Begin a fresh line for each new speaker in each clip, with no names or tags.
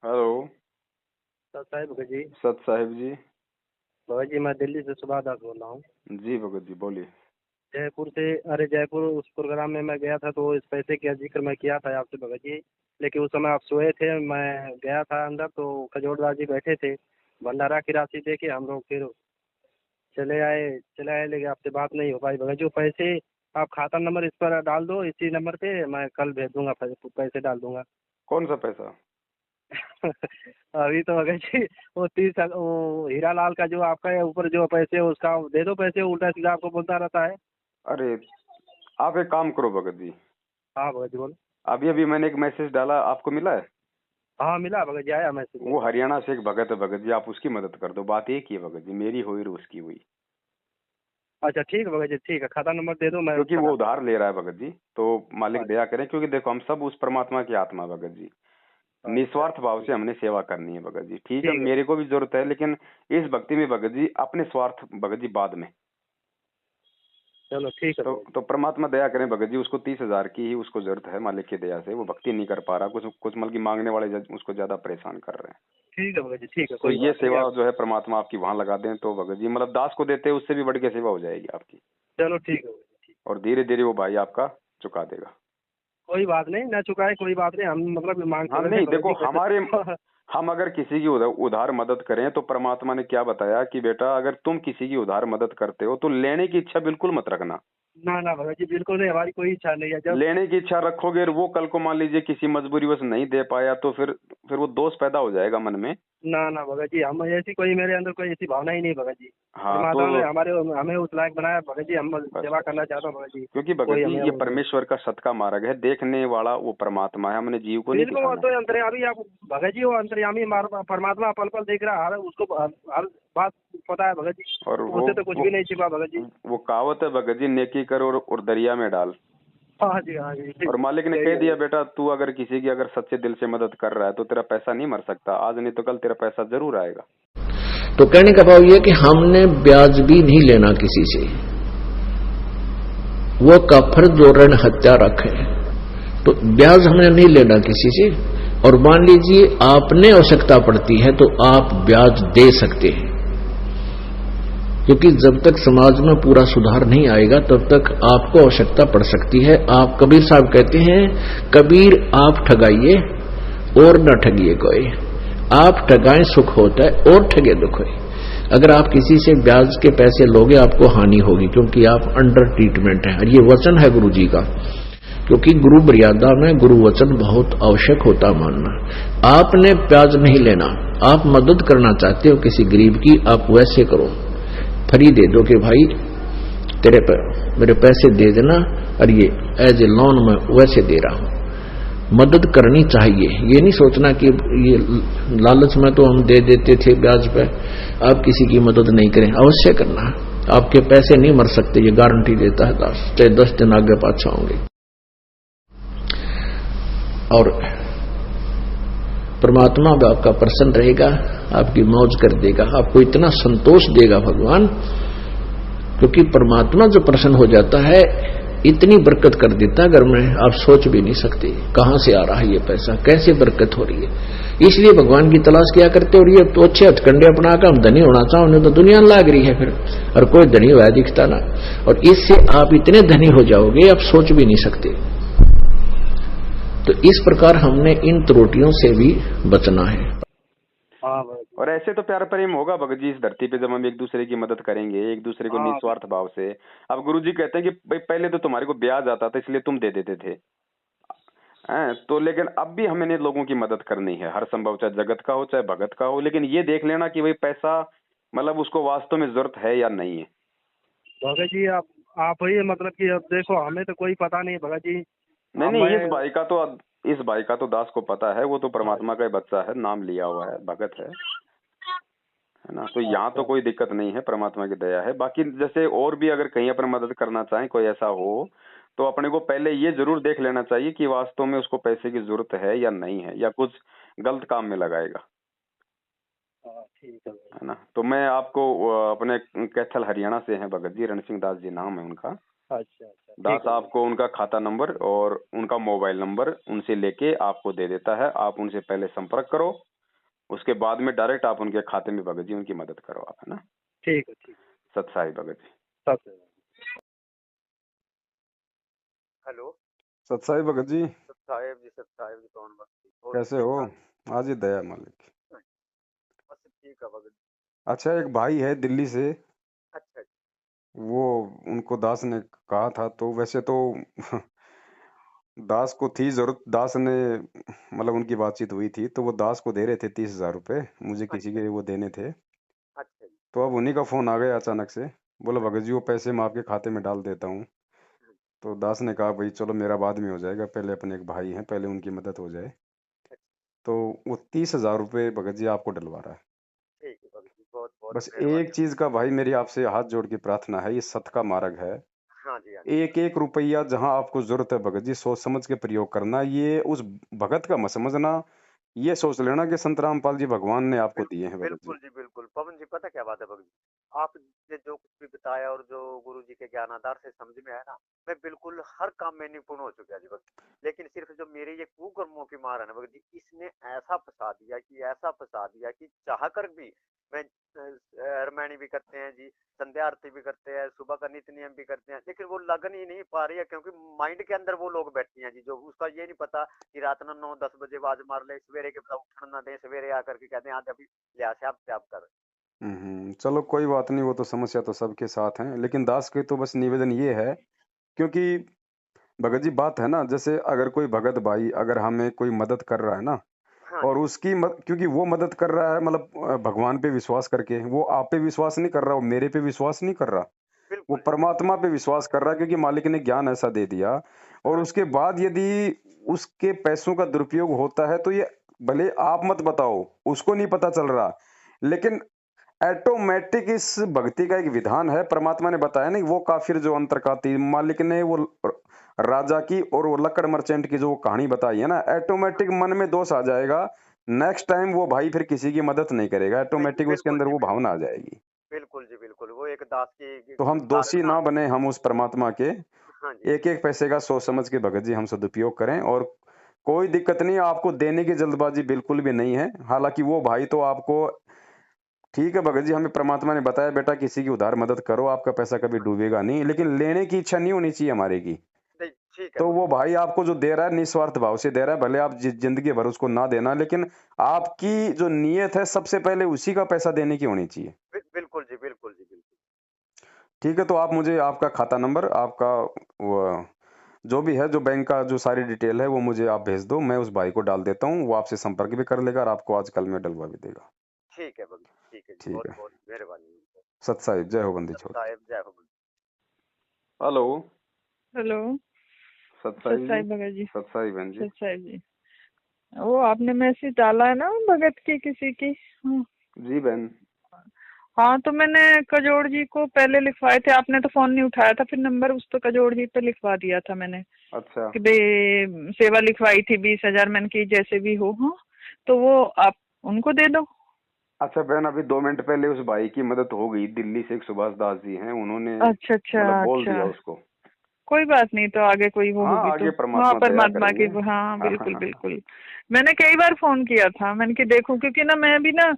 Hello.
Sir Sahib Bhagat ji.
सत साहिब जी।
भगत जी मैं दिल्ली से सुभाष दास बोल रहा हूँ।
जी भगत जी बोलिए।
जयपुर से। अरे जयपुर उस प्रोग्राम में मैं गया था तो इस पैसे का जिक्र मैं किया था आपसे भगत जी। लेकिन उस समय आप सोए थे, मैं गया था अंदर तो खजोरदास जी बैठे थे। भंडारा की राशि दे के हम लोग फिर चले आए लेकिन आपसे बात नहीं हो पाई भगत जी। वो पैसे आप खाता नंबर इस पर डाल दो, इसी नंबर पे मैं कल भेज दूंगा, पैसे डाल दूंगा।
कौन सा पैसा?
अभी तो भगत जी वो हीरा लाल का जो आपका है ऊपर जो पैसे उसका दे दो पैसे, उल्टा सीधा आपको बोलता रहता है।
अरे आप एक काम करो भगत जी।
हाँ भगत जी बोलो।
अभी अभी मैंने एक मैसेज डाला, आपको मिला है?
हाँ मिला भगत जी, आया मैसेज
वो
मेरे पास।
हरियाणा से एक भगत है भगत जी, आप उसकी मदद कर दो। बात एक ही है भगत जी, मेरी हुई और उसकी हुई।
अच्छा ठीक है भगत जी, ठीक है, खाता नंबर दे दो मैं
क्योंकि
उसका
वो
डाल
उधार ले रहा है भगत जी, तो मालिक
दूंगा।
दया करें। क्योंकि देखो हम सब उस परमात्मा की आत्मा है भगत जी।
अच्छा
निस्वार्थ
अच्छा
भाव
ठीक।
से हमने सेवा करनी है भगत जी। ठीक है,
ठीक है
मेरे को भी जरूरत है, लेकिन इस भक्ति में भगत जी अपने स्वार्थ भगत जी बाद में।
चलो ठीक है
तो
भगत जी।
तो परमात्मा दया करें भगत जी, उसको 30,000 की ही उसको जरूरत है मालिक की दया से। वो भक्ति नहीं कर पा रहा, कुछ कुछ मतलब की मांगने वाले उसको ज्यादा परेशान कर रहे हैं।
ठीक है भगत जी, ठीक है,
तो
कोई
ये
बात नहीं
सेवा
आप।
जो है परमात्मा आपकी वहां लगा दें तो भगत जी मतलब दास को देते हैं उससे भी बढ़ के सेवा हो जाएगी आपकी।
चलो ठीक है भगत जी, ठीक।
और धीरे धीरे वो भाई आपका चुका देगा।
कोई बात नहीं, ना चुकाए कोई बात नहीं, हम मतलब मांग
हाँ
थोड़े रहे
नहीं
भगत
देखो
जी
हमारे,
पैसे।
हम अगर किसी की उधार मदद करें तो परमात्मा ने क्या बताया कि बेटा अगर तुम किसी की उधार मदद करते हो तो लेने की इच्छा बिल्कुल मत रखना।
ना ना भगत जी बिल्कुल नहीं, हमारी कोई इच्छा नहीं है जब।
लेने की इच्छा रखोगे और वो कल को मान लीजिए किसी मजबूरीवश नहीं दे पाया तो फिर वो दोष पैदा हो जाएगा मन में।
ना ना भगत जी, हम ऐसी कोई मेरे अंदर कोई ऐसी भावना ही नहीं भगत जी।
हाँ तो
परमात्मा ने हमारे हमें उस लायक बनाया भगत जी, हम
बस
सेवा
बस
करना
बस
चाहता हूँ भगत जी।
क्योंकि भगत
कोई
जी
हमें
ये
वो नहीं।
परमेश्वर का सत का मार्ग है, देखने वाला वो परमात्मा है, हमने जीव को नहीं
बिल्कुल, वो
दिखाना
तो
है।
अंतर्यामी आप भगत जी, वो अंतर्यामी परमात्मा पल पल देख रहा है, उसको हर बात पता है भगत जी।
और
तो उसे तो कुछ भी नहीं छिपा भगत जी।
वो कहावत है भगत जी, नेकी कर और दरिया में डाल।
हाँ जी हाँ जी।
और मालिक ने
यही
कह दिया
है।
बेटा तू अगर किसी की अगर सच्चे दिल से मदद कर रहा है तो तेरा पैसा नहीं मर सकता, आज नहीं तो कल तेरा पैसा जरूर आएगा।
तो कहने का भाव यह कि हमने ब्याज भी नहीं लेना किसी से, वो काफर जो ऋण हत्या रखे, तो ब्याज हमने नहीं लेना किसी से। और मान लीजिए आपने आवश्यकता पड़ती है तो आप ब्याज दे सकते हैं, क्योंकि जब तक समाज में पूरा सुधार नहीं आएगा तब तक आपको आवश्यकता पड़ सकती है। आप कबीर साहब कहते हैं, कबीर आप ठगाइए और न ठगिए कोई, आप ठगाएं सुख होता है और ठगे दुख है। अगर आप किसी से ब्याज के पैसे लोगे आपको हानि होगी, क्योंकि आप अंडर ट्रीटमेंट है। और ये वचन है गुरु जी का, क्योंकि गुरु मर्यादा में गुरु वचन बहुत आवश्यक होता मानना। आपने ब्याज नहीं लेना, आप मदद करना चाहते हो किसी गरीब की, आप वैसे करो, फ्री दे दो कि भाई तेरे पर मेरे पैसे दे देना और ये एज ए लोन में वैसे दे रहा हूं। मदद करनी चाहिए, ये नहीं सोचना कि ये लालच में तो हम दे देते थे ब्याज पे, आप किसी की मदद नहीं करें, अवश्य करना। आपके पैसे नहीं मर सकते, ये गारंटी देता है दास, चाहे 10 दिन आगे पाछा होंगे। और परमात्मा भी आपका प्रसन्न रहेगा, आपकी मौज कर देगा, आपको इतना संतोष देगा भगवान, क्योंकि परमात्मा जो प्रसन्न हो जाता है इतनी बरकत कर देता है घर में, आप सोच भी नहीं सकते कहां से आ रहा है ये पैसा, कैसे बरकत हो रही है। इसलिए भगवान की तलाश किया करते। और ये तो अच्छे हथकंडे अपना कर हम धनी होना चाहो, नहीं तो दुनिया लाग रही है फिर, और कोई धनी हुआ दिखता ना। और इससे आप इतने धनी हो जाओगे आप सोच भी नहीं सकते। तो इस प्रकार हमने इन त्रुटियों से भी बचना है।
हाँ
और ऐसे तो प्यार प्रेम होगा भगत जी इस धरती पे, जब हम एक दूसरे की मदद करेंगे एक दूसरे को
हाँ
निस्वार्थ भाव से। अब गुरु जी कहते हैं कि भाई पहले तो तुम्हारे को ब्याज आता था इसलिए तुम दे देते थे, हैं तो लेकिन अब भी हमें ने लोगों की मदद करनी है हर संभव, चाहे जगत का हो चाहे भगत का हो। लेकिन ये देख लेना कि भाई पैसा मतलब उसको वास्तव में जरूरत है या नहीं है।
भगत जी, आप ही मतलब कि अब देखो हमें तो कोई पता नहीं भगत जी।
नहीं नहीं,
मैं।
इस भाई का तो दास को पता है, वो तो परमात्मा
अच्छा
का ही बच्चा है, नाम लिया हुआ है, भगत है ना। तो यहाँ तो
अच्छा।
कोई दिक्कत नहीं है, परमात्मा की दया है। बाकी जैसे और भी अगर कहीं अपन मदद करना चाहें कोई ऐसा हो तो अपने को पहले ये जरूर देख लेना चाहिए कि वास्तव में उसको पैसे की जरूरत है या नहीं है, या कुछ गलत काम में लगाएगा,
हाँ ठीक है भगत
है ना। तो मैं आपको अपने कैथल हरियाणा से हैं भगत जी, रण सिंह दास जी नाम है उनका।
जी। अच्छा अच्छा
दास आपको उनका खाता नंबर और उनका मोबाइल नंबर उनसे लेके आपको दे देता है। आप उनसे पहले संपर्क करो, उसके बाद में डायरेक्ट आप उनके खाते में भगत जी उनकी मदद करो आप, है ना।
ठीक है, ठीक है।
सत साई भगत जी।
हेलो,
सत साई भगत जी।
साहेब जी कौन बात?
कैसे हो? आज ही दया मालिक।
बस ठीक है भगत।
अच्छा, एक भाई है दिल्ली से,
अच्छा,
वो उनको दास ने कहा था, तो वैसे तो दास को थी जरूरत, दास ने मतलब उनकी बातचीत हुई थी, तो वो दास को दे रहे थे 30,000 रुपए, मुझे किसी के वो देने थे।
अच्छा जी।
तो अब उन्हीं का फोन आ गया अचानक से, बोला भगत जी वो पैसे मैं आपके खाते में डाल देता हूँ। तो दास ने कहा भाई चलो मेरा बाद में हो जाएगा, पहले अपने एक भाई हैं, पहले उनकी मदद हो जाए। तो वो 30,000 रुपये भगत जी आपको डलवा रहा है।
ठीक है भगत जी, बहुत बहुत
बस
मेहरबानी।
एक चीज का भाई मेरी आपसे हाथ जोड़ के प्रार्थना है, ये सत का मार्ग है।
हाँ जी, हाँ जी।
एक एक रुपया जहां आपको जरूरत है भगत जी सोच समझ के प्रयोग करना। ये उस भगत का मत समझना, ये सोच लेना कि संत रामपाल जी भगवान ने आपको दिए हैं भगत जी।
बिल्कुल जी, बिल्कुल। पवन जी, पता क्या बात है भगत जी, आपने जो कुछ भी बताया और जो गुरु जी के ज्ञान आधार से समझ में आया ना, मैं बिल्कुल हर काम में निपुण हो चुका जी भगत जी। लेकिन सिर्फ जो मेरे ये कुकर्मों की मार है ना भगत जी, इसने ऐसा फंसा दिया कि चाह कर भी मैं रामायणी भी करते हैं जी, संध्या आरती भी करते हैं, सुबह का नित्य नियम भी करते हैं, लेकिन वो लगन ही नहीं पा रही है, क्योंकि माइंड के अंदर वो लोग बैठे हैं जी, जो उसका ये नहीं पता कि रात में 9-10 बजे आवाज मार ले, सवेरे के बाद उठन ना दे, सवेरे आकर के कहते हैं आज अभी लिया से आप कर।
चलो कोई बात नहीं, वो तो समस्या तो सबके साथ है, लेकिन दास के तो बस निवेदन ये है, क्योंकि भगत जी बात है ना, जैसे अगर कोई भगत भाई अगर हमें कोई मदद कर रहा है ना,
हाँ
और
जी,
उसकी क्योंकि वो मदद कर रहा है मतलब भगवान पे विश्वास करके, वो आप पे विश्वास नहीं कर रहा, वो मेरे पे विश्वास नहीं कर रहा, वो
बिल्कुल जी,
परमात्मा पे विश्वास कर रहा है, क्योंकि मालिक ने ज्ञान ऐसा दे दिया। और
हाँ
उसके बाद यदि उसके पैसों का दुरुपयोग होता है, तो ये भले आप मत बताओ, उसको नहीं पता चल रहा, लेकिन ऑटोमेटिक इस भक्ति का एक विधान है, परमात्मा ने बताया नहीं, वो काफिर जो अंतर का तीर, मालिक ने वो राजा की और वो लक्कड़ मर्चेंट की जो कहानी बताई है ना, ऑटोमेटिक मन में दोष आ जाएगा, नेक्स्ट टाइम वो भाई फिर किसी की मदद नहीं करेगा,
नहीं,
ऑटोमेटिक उसके
बिल्कुल
अंदर
जी,
वो
बिल्कुल।
भावना आ जाएगी।
बिल्कुल जी, बिल्कुल, वो एक दास की
तो हम दोषी
साधना।
ना बने, हम उस परमात्मा के
हाँ जी,
एक एक पैसे का सोच समझ के भगत जी हम सदुपयोग करें, और कोई दिक्कत नहीं, आपको देने की जल्दबाजी बिल्कुल भी नहीं है। हालांकि वो भाई तो आपको, ठीक है भगत जी, हमें परमात्मा ने बताया बेटा किसी की उधार मदद करो, आपका पैसा कभी डूबेगा नहीं, लेकिन लेने की इच्छा नहीं होनी चाहिए हमारे की।
नहीं, ठीक है
तो
भगत
वो भाई आपको जो दे रहा है निस्वार्थ भाव से दे रहा है, भले आप जिंदगी भर उसको ना देना, लेकिन आपकी जो नीयत है सबसे पहले उसी का पैसा देने की होनी चाहिए।
बिल्कुल जी, बिल्कुल जी, बिल्कुल।
ठीक है, तो आप मुझे आपका खाता नंबर, आपका वो जो भी है, जो बैंक का जो सारी डिटेल है वो मुझे आप भेज दो, मैं उस भाई को डाल देता हूँ, वो आपसे संपर्क भी कर लेगा और आपको आज कल में डलवा भी देगा।
ठीक है भगत जी, ठीक है जी,
ठीक
बहुत
है।
बहुत मेहरबानी।
सत साहिब, जय हो बंदी छोड़।
साहेब जय हो।
हेलो।
हेलो,
सत
सत
साहिब जी।
साहिब भगत जी।
सत साहिब बहन जी।
सत साहिब जी, वो आपने मैसेज डाला है ना भगत की किसी की? हाँ।
जी बहन।
हाँ, तो मैंने कजोड़ जी को पहले लिखवाए थे, आपने तो फोन नहीं उठाया था, फिर नंबर उस पर कजोड़ जी पे लिखवा दिया था मैंने
अच्छा।
कि भाई सेवा लिखवाई थी 20,000 मैंने की जैसे भी हो। हाँ, तो वो आप उनको दे दो।
अच्छा बहन, अभी 2 मिनट पहले उस भाई की मदद हो गई, दिल्ली से एक सुभाष दास जी हैं, उन्होंने
अच्छा अच्छा
मतलब बोल
अच्छा,
दिया उसको।
कोई बात नहीं, तो आगे कोई वो
हाँ,
होगी तो
आगे
हाँ
परमात्मा दया
परमात्मा की,
करेंगे।
हाँ
हाँ
बिल्कुल
हाँ
बिल्कुल। मैंने कई बार फोन किया था, मैंने कि देखूं, क्योंकि ना मैं भी ना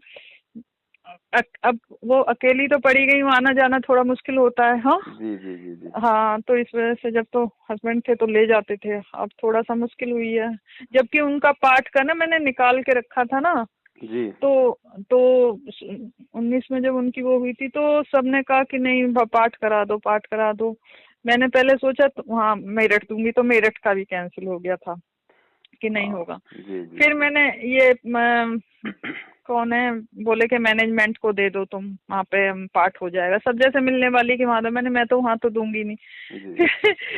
अब वो अकेली तो पड़ी गई हूँ, आना जाना थोड़ा मुश्किल होता है। हाँ
जी जी जी जी।
हाँ, तो इस वजह से, जब तो हस्बैंड थे तो ले जाते थे, अब थोड़ा सा मुश्किल हुई है, जबकि उनका पाठ का ना मैंने निकाल के रखा था ना,
जी।
तो 19 में जब उनकी वो हुई थी तो सबने कहा कि नहीं पाठ करा दो, पाठ करा दो। मैंने पहले सोचा तो हाँ मेरठ दूंगी, तो मेरठ का भी कैंसिल हो गया था कि नहीं होगा।
जी जी।
फिर मैंने ये कौन है बोले कि मैनेजमेंट को दे दो तुम, वहाँ पे पाठ हो जाएगा, सब जैसे मिलने वाली की वहाँ। मैंने मैं तो वहाँ तो दूंगी नहीं।
जी।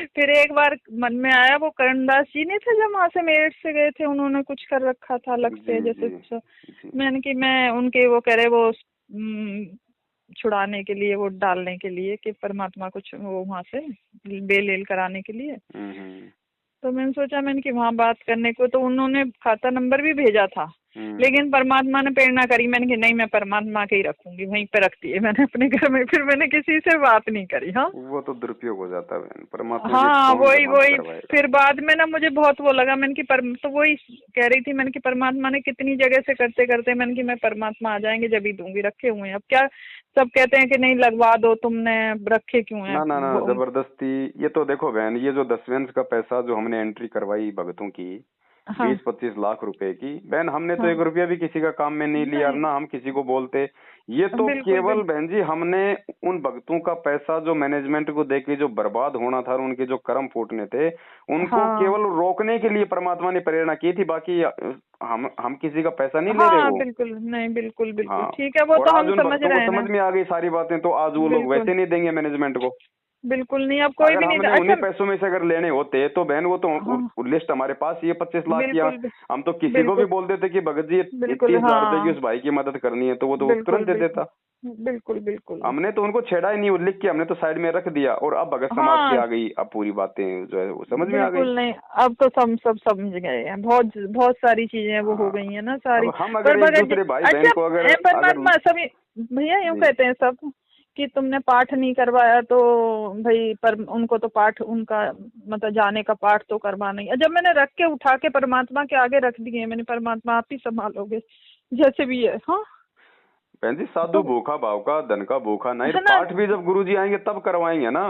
फिर एक बार मन में आया, वो करणदास जी नहीं थे जब वहाँ से मेरठ से गए थे, उन्होंने कुछ कर रखा था अलग से
जी
जैसे
जी जी।
मैंने कि मैं उनके वो कह रहे वो छुड़ाने के लिए, वो डालने के लिए कि परमात्मा कुछ वो वहाँ से बेल कराने के लिए। तो मैंने सोचा, मैंने कि वहाँ बात करने को, तो उन्होंने खाता नंबर भी भेजा था, लेकिन परमात्मा ने प्रेरणा करी, मैंने कहा नहीं मैं परमात्मा के ही रखूंगी, वहीं पे रखती है मैंने अपने घर में, फिर मैंने किसी से बात नहीं करी। हाँ
वो तो दुरुपयोग हो जाता है परमात्मा।
हाँ वही फिर बाद में ना मुझे बहुत वो लगा, मैंने की तो वही कह रही थी, मैंने की परमात्मा ने कितनी जगह से करते करते, मैंने की मैं परमात्मा आ जाएंगे जब ही दूंगी, रखे हुए हैं अब क्या, सब कहते हैं कि नहीं लगवा दो, तुमने रखे क्यों है?
ना जबरदस्ती। ये तो देखो बहन, ये जो 10वें का पैसा जो हमने एंट्री करवाई भगतों की, 20-25 लाख रुपए की, बहन हमने तो 1 रुपया भी किसी का काम में नहीं लिया, ना हम किसी को बोलते। ये तो केवल बहन जी हमने उन भक्तों का पैसा जो मैनेजमेंट को देके जो बर्बाद होना था, उनके जो कर्म फूटने थे, उनको केवल रोकने के लिए परमात्मा ने प्रेरणा की थी। बाकी हम किसी का पैसा नहीं ले रहे।
बिल्कुल नहीं, बिल्कुल ठीक है, वो तो हम समझ रहे हैं,
समझ में आ गई सारी बातें। तो आज वो लोग वैसे नहीं देंगे मैनेजमेंट को,
बिल्कुल नहीं, अब कोई भी नहीं।
उन्हीं पैसों में से अगर लेने होते तो बहन वो तो लिस्ट हमारे पास ये 25 लाख की, हम तो किसी को भी बोल देते कि भगत जी 30,000 रुपए की उस भाई की मदद करनी है, तो वो तो तुरंत दे देता।
बिल्कुल
हमने तो उनको छेड़ा ही नहीं, लिख के हमने तो साइड में रख दिया। और अब भगत समाज की आ गई, अब पूरी बातें जो है वो समझ में आ गई।
बिल्कुल नहीं, अब तो सब समझ गए हैं, बहुत सारी चीजें वो हो गई है ना सारी।
हम अगर एक दूसरे भाई बहन को अगर
परमात्मा सभी भैया यूँ कहते हैं सब कि तुमने पाठ नहीं करवाया तो भाई पर उनको तो पाठ, उनका मतलब जाने का पाठ तो करवाना ही। जब मैंने रख के उठा के परमात्मा के आगे रख दिए मैंने, परमात्मा आप ही संभालोगे जैसे भी है। हाँ
बहन जी, साधु भूखा भाव का, धन का भूखा नहीं। पाठ भी जब गुरुजी आएंगे तब करवाएंगे ना।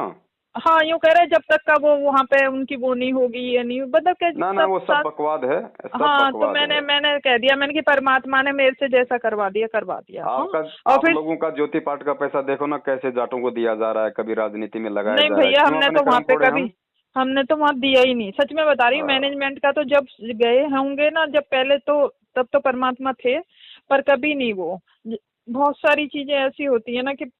हाँ यूँ कह रहे जब तक का वो वहाँ पे उनकी वो नहीं होगी, ये नहीं मतलब क्या
ना वो सब बकवाद है।
हाँ तो मैंने कह दिया, मैंने कि परमात्मा ने मेरे से जैसा करवा दिया।
आप लोगों का ज्योति पाठ का पैसा देखो ना कैसे जाटों को दिया जा रहा है, कभी राजनीति में लगाया
नहीं भैया हमने तो वहाँ पे कभी हमने तो वहाँ दिया ही नहीं, सच में बता रही हूँ। मैनेजमेंट का तो जब गए होंगे ना, जब पहले तो तब तो परमात्मा थे, पर कभी नहीं। वो बहुत सारी चीजें ऐसी होती है ना कि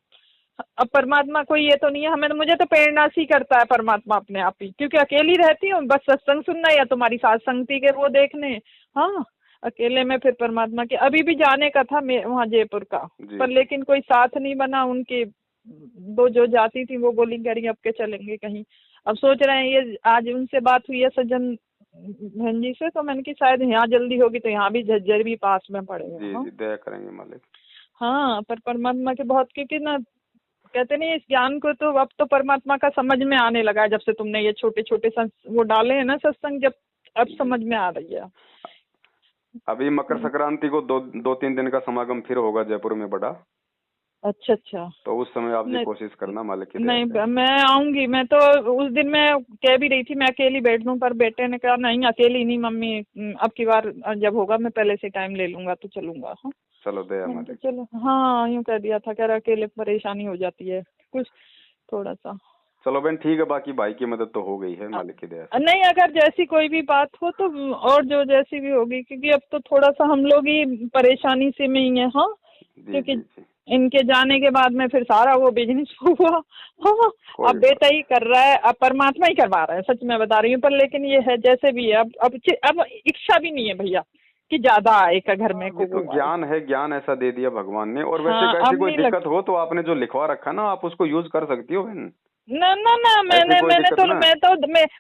अब परमात्मा कोई ये तो नहीं है, मुझे तो प्रेरणा सी करता है परमात्मा अपने आप ही, क्योंकि अकेली रहती हूँ, बस सत्संग सुनना या तुम्हारी साथ संगति के वो देखने। हाँ अकेले में फिर परमात्मा के अभी भी जाने का था वहाँ जयपुर का, पर लेकिन कोई साथ नहीं बना। उनके दो जो जाती थी वो बोली कह रही अब के चलेंगे कहीं। अब सोच रहे हैं, ये आज उनसे बात हुई है सज्जन बहन जी से, तो मैंने की शायद यहाँ जल्दी होगी तो यहाँ भी झज्जर भी पास में पड़ेगा।
दया करेंगे मालिक।
हाँ पर परमात्मा के बहुत, क्योंकि ना कहते नहीं इस ज्ञान को तो अब तो परमात्मा का समझ में आने लगा है, जब से तुमने ये छोटे छोटे वो डाले हैं ना सत्संग, जब अब समझ में आ रही है।
अभी मकर संक्रांति को 2-3 दिन का समागम फिर होगा जयपुर में बड़ा।
अच्छा
तो उस समय आप भी कोशिश करना मालिक की।
नहीं मैं आऊंगी, मैं तो उस दिन मैं कह भी रही थी मैं अकेली बैठ लूं, पर बेटे ने कहा नहीं अकेली नहीं मम्मी, अब की बार जब होगा मैं पहले से टाइम ले लूंगा तो चलूंगा। हाँ
चलो दया मालिक।
चलो हाँ यूँ कह दिया था, कह रहा अकेले परेशानी हो जाती है कुछ थोड़ा सा।
चलो बहन ठीक है, बाकी भाई की मदद तो हो गई है मालिक की दया से।
नहीं अगर जैसी कोई भी बात हो तो और जो जैसी भी होगी, क्योंकि अब तो थोड़ा सा हम लोग ही परेशानी से में ही है। हाँ क्योंकि इनके जाने के बाद में फिर सारा वो बिजनेस हुआ। हाँ अब बेटा ही कर रहा है, अब परमात्मा ही करवा रहा है, सच में बता रही हूँ। पर लेकिन ये है जैसे भी है, अब इच्छा भी नहीं है भैया कि ज्यादा आए का घर में को।
तो ज्ञान है, ज्ञान ऐसा दे दिया भगवान ने। और वैसे कैसी कोई दिक्कत हो तो आपने जो लिखवा रखा ना, आप उसको यूज कर सकती हो बहन।
ना मैं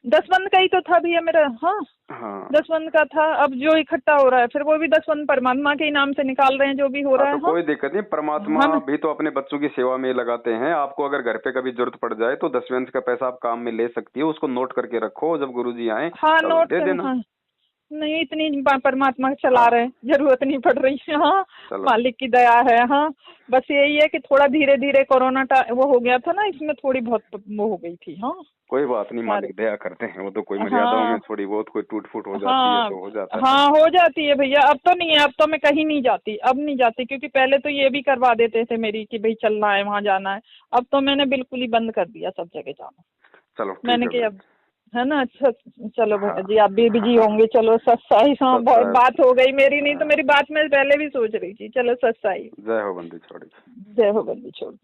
10 का ही तो था भैया मेरा। हाँ 10 का था। अब जो इकट्ठा हो रहा है फिर वो भी 10 परमात्मा के नाम से निकाल रहे हैं, जो भी हो रहा है।
तो कोई दिक्कत नहीं, परमात्मा भी तो अपने बच्चों की सेवा में लगाते हैं। आपको अगर घर पे कभी जरूरत पड़ जाए तो 10वें का पैसा आप काम में ले सकती हो, उसको नोट करके रखो, जब गुरुजी आए
नोट दे देना। नहीं इतनी परमात्मा चला रहे, जरूरत नहीं पड़ रही है। हाँ मालिक की दया है। हाँ बस यही है कि थोड़ा धीरे धीरे कोरोना वो हो गया था ना, इसमें थोड़ी बहुत वो हो गई थी। हाँ
कोई बात नहीं, मालिक दया करते हैं। वो तो कोई मर्यादाओं में थोड़ी बहुत कोई टूट फूट हो जाती है तो हो जाता है।
हाँ हो जाती है भैया। अब तो नहीं है, अब तो मैं कहीं नहीं जाती, अब नहीं जाती, क्योंकि पहले तो ये भी करवा देते थे मेरी कि भाई चलना है वहाँ जाना है। अब तो मैंने बिल्कुल ही बंद कर दिया सब जगह जाना।
चलो
मैंने कि अब है ना। अच्छा चलो भैया जी आप भी बिजी होंगे। चलो सत्साई। हाँ बहुत बात हो गई मेरी, नहीं तो मेरी बात मैं पहले भी सोच रही थी। चलो सत्साई।
जय हो बंदी छोड़।
जय हो बंदी छोड़।